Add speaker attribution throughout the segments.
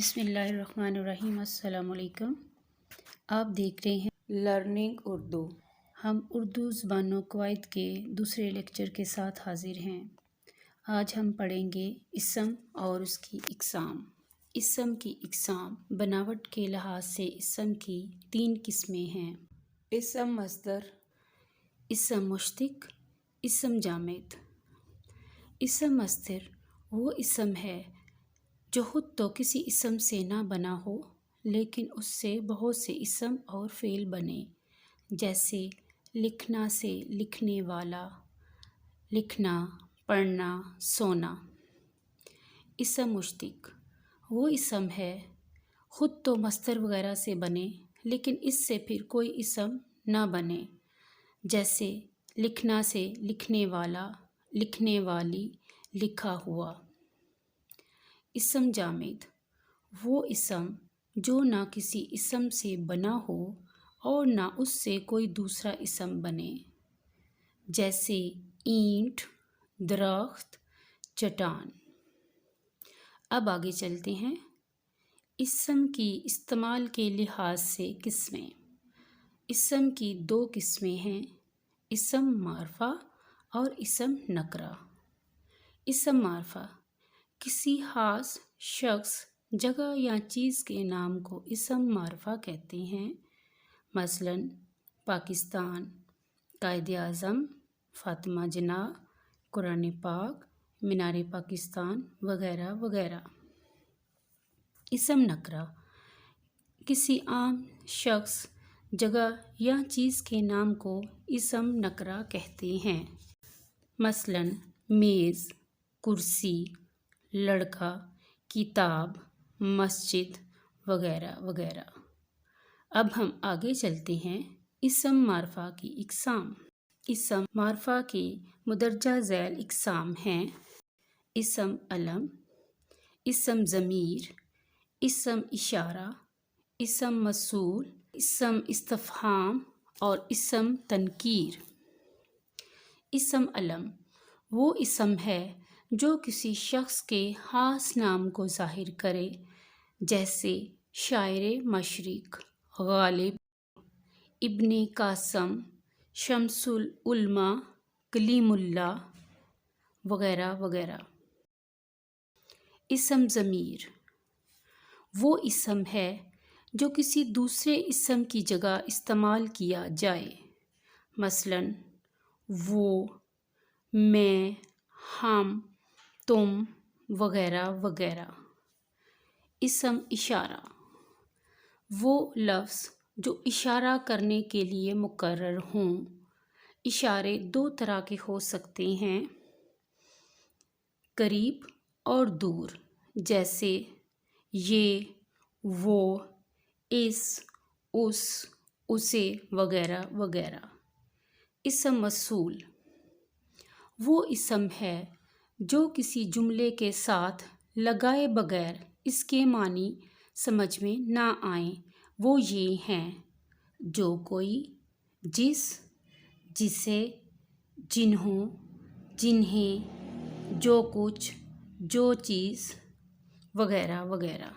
Speaker 1: بسم اللہ الرحمن الرحیم۔ السلام علیکم۔ آپ دیکھ رہے ہیں لرننگ اردو۔ ہم اردو زبان و قواعد کے دوسرے لیکچر کے ساتھ حاضر ہیں۔ آج ہم پڑھیں گے اسم اور اس کی اقسام۔ اسم کی اقسام بناوٹ کے لحاظ سے اسم کی 3 قسمیں ہیں: اسم مصدر، اسم مشتق، اسم جامد۔ اسم مصدر وہ اسم ہے جو خود تو کسی اسم سے نہ بنا ہو لیکن اس سے بہت سے اسم اور فعل بنے، جیسے لکھنا سے لکھنے والا، لکھنا، پڑھنا، سونا۔ اسم مشتق وہ اسم ہے خود تو مصدر وغیرہ سے بنے لیکن اس سے پھر کوئی اسم نہ بنے، جیسے لکھنا سے لکھنے والا، لکھنے والی، لکھا ہوا۔ اسم جامد وہ اسم جو نہ کسی اسم سے بنا ہو اور نہ اس سے کوئی دوسرا اسم بنے، جیسے اینٹ، درخت، چٹان۔ اب آگے چلتے ہیں۔ اسم کی استعمال کے لحاظ سے قسمیں۔ اسم کی 2 قسمیں ہیں: اسم معرفہ اور اسم نکرہ۔ اسم معرفہ کسی خاص شخص، جگہ یا چیز کے نام کو اسم معرفہ کہتے ہیں، مثلاً پاکستان، قائد اعظم، فاطمہ جناح، قرآن پاک، مینار پاکستان وغیرہ وغیرہ۔ اسم نکرہ کسی عام شخص، جگہ یا چیز کے نام کو اسم نکرہ کہتے ہیں، مثلاً میز، کرسی، لڑکا، کتاب، مسجد وغیرہ وغیرہ۔ اب ہم آگے چلتے ہیں۔ اسم معرفہ کی اقسام۔ اسم معرفہ کی مندرجہ ذیل اقسام ہیں: اسم علم، اسم ضمیر، اسم اشارہ، اسم موصول، اسم استفہام اور اسم تنکیر۔ اسم علم وہ اسم ہے جو کسی شخص کے خاص نام کو ظاہر کرے، جیسے شاعر مشرق، غالب، ابن قاسم، شمس العلماء، کلیم اللہ وغیرہ وغیرہ۔ اسم ضمیر وہ اسم ہے جو کسی دوسرے اسم کی جگہ استعمال کیا جائے، مثلاً وہ، میں، ہم، تم وغیرہ وغیرہ۔ اسم اشارہ وہ لفظ جو اشارہ کرنے کے لیے مقرر ہوں۔ اشارے 2 طرح کے ہو سکتے ہیں: قریب اور دور، جیسے یہ، وہ، اس، اس، اسے وغیرہ وغیرہ۔ اسم موصول وہ اسم ہے جو کسی جملے کے ساتھ لگائے بغیر اس کے معنی سمجھ میں نہ آئیں۔ وہ یہ ہیں: جو کوئی، جس، جسے، جنہوں، جنہیں، جو کچھ، جو چیز وغیرہ وغیرہ۔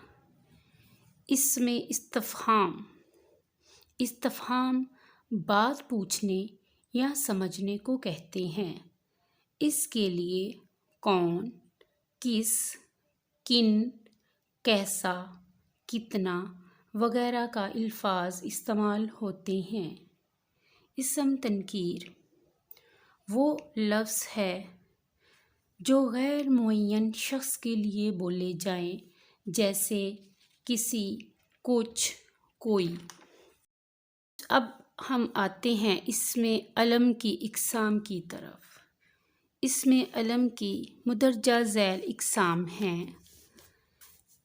Speaker 1: اسم استفہام استفہام بات پوچھنے یا سمجھنے کو کہتے ہیں۔ اس کے لیے کون، کس، کن، کیسا، کتنا وغیرہ کا الفاظ استعمال ہوتے ہیں۔ اسم تنکیر وہ لفظ ہے جو غیر معین شخص کے لیے بولے جائیں، جیسے کسی، کچھ، کوئی۔ اب ہم آتے ہیں اسم علم کی اقسام کی طرف۔ اسم علم کی مندرجہ ذیل اقسام ہیں: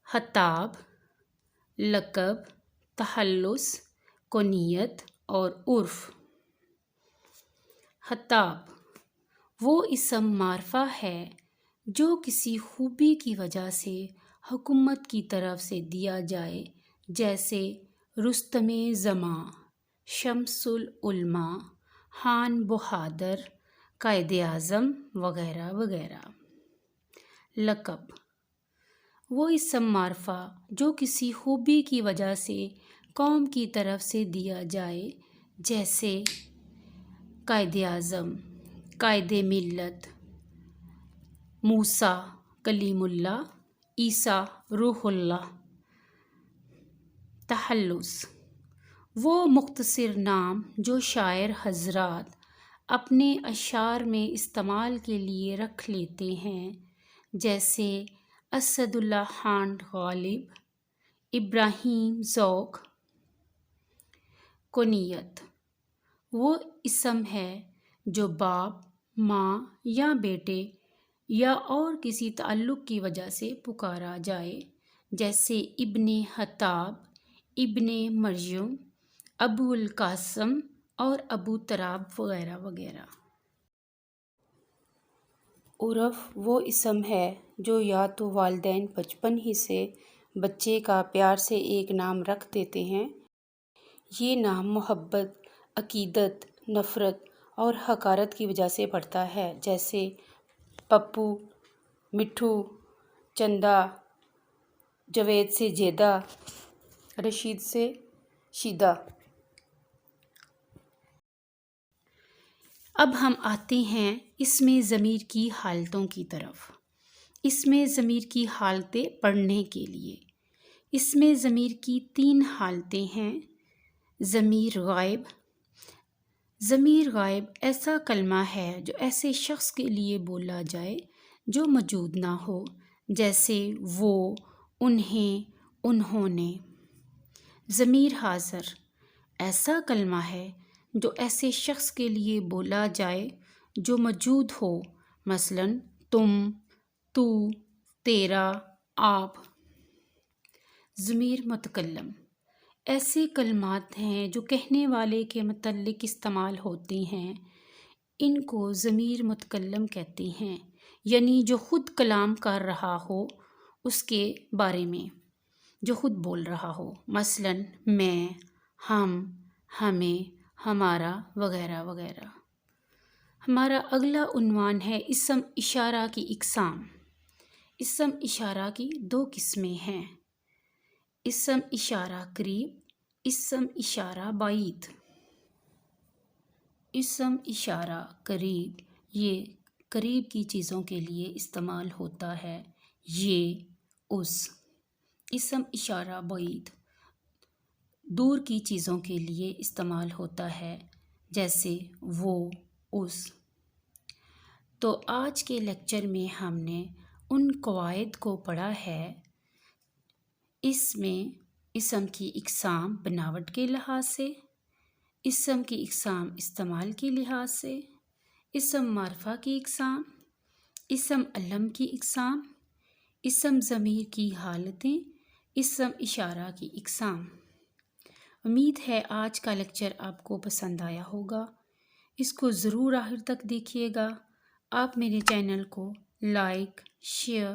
Speaker 1: خطاب، لقب، تخلص، کنیت اور عرف۔ خطاب وہ اسم معرفہ ہے جو کسی خوبی کی وجہ سے حکومت کی طرف سے دیا جائے، جیسے رستم زماں، شمس العلماء، خان بہادر، قائد اعظم وغیرہ وغیرہ۔ لقب وہ اسم معرفہ جو کسی خوبی کی وجہ سے قوم کی طرف سے دیا جائے، جیسے قائد اعظم، قائد ملت، موسیٰ کلیم اللہ، عیسیٰ روح اللہ۔ تخلص، وہ مختصر نام جو شاعر حضرات اپنے اشعار میں استعمال کے لیے رکھ لیتے ہیں، جیسے اسد اللہ خان غالب، ابراہیم ذوق۔ کنیت، وہ اسم ہے جو باپ، ماں یا بیٹے یا اور کسی تعلق کی وجہ سے پکارا جائے، جیسے ابن خطاب، ابن مریم، ابو القاسم اور ابو تراب وغیرہ وغیرہ۔ عرف، وہ اسم ہے جو یا تو والدین بچپن ہی سے بچے کا پیار سے ایک نام رکھ دیتے ہیں۔ یہ نام محبت، عقیدت، نفرت اور حقارت کی وجہ سے پڑتا ہے، جیسے پپو، مٹھو، چندا، جاوید سے جیدہ، رشید سے شیدہ۔ اب ہم آتے ہیں اسم ضمیر کی حالتوں کی طرف۔ اسم ضمیر کی حالتیں پڑھنے کے لیے اسم ضمیر کی 3 حالتیں ہیں۔ ضمیر غائب، ضمیر غائب ایسا کلمہ ہے جو ایسے شخص کے لیے بولا جائے جو موجود نہ ہو، جیسے وہ، انہیں، انہوں نے۔ ضمیر حاضر ایسا کلمہ ہے جو ایسے شخص کے لیے بولا جائے جو موجود ہو، مثلاً تم، تو، تیرا، آپ۔ ضمیر متکلم ایسے کلمات ہیں جو کہنے والے کے متعلق استعمال ہوتے ہیں، ان کو ضمیر متکلم کہتے ہیں، یعنی جو خود کلام کر رہا ہو اس کے بارے میں، جو خود بول رہا ہو، مثلاً میں، ہم، ہمیں، ہمارا وغیرہ وغیرہ۔ ہمارا اگلا عنوان ہے اسم اشارہ کی اقسام۔ اسم اشارہ کی 2 قسمیں ہیں، اسم اشارہ قریب، اسم اشارہ بعید۔ اسم اشارہ قریب یہ قریب کی چیزوں کے لیے استعمال ہوتا ہے، یہ، اس۔ اسم اشارہ بعید دور کی چیزوں کے لیے استعمال ہوتا ہے، جیسے وہ، اس۔ تو آج کے لیکچر میں ہم نے ان قواعد کو پڑھا ہے، اس میں اسم کی اقسام بناوٹ کے لحاظ سے، اسم کی اقسام استعمال کے لحاظ سے، اسم معرفہ کی اقسام، اسم علم کی اقسام، اسم ضمیر کی حالتیں، اسم اشارہ کی اقسام۔ امید ہے آج کا لیکچر آپ کو پسند آیا ہوگا، اس کو ضرور آخر تک دیکھیے گا۔ آپ میرے چینل کو لائک، شیئر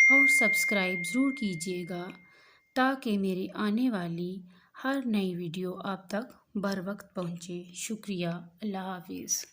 Speaker 1: اور سبسکرائب ضرور کیجیے گا تاکہ میری آنے والی ہر نئی ویڈیو آپ تک بر وقت پہنچے۔ شکریہ، اللہ حافظ۔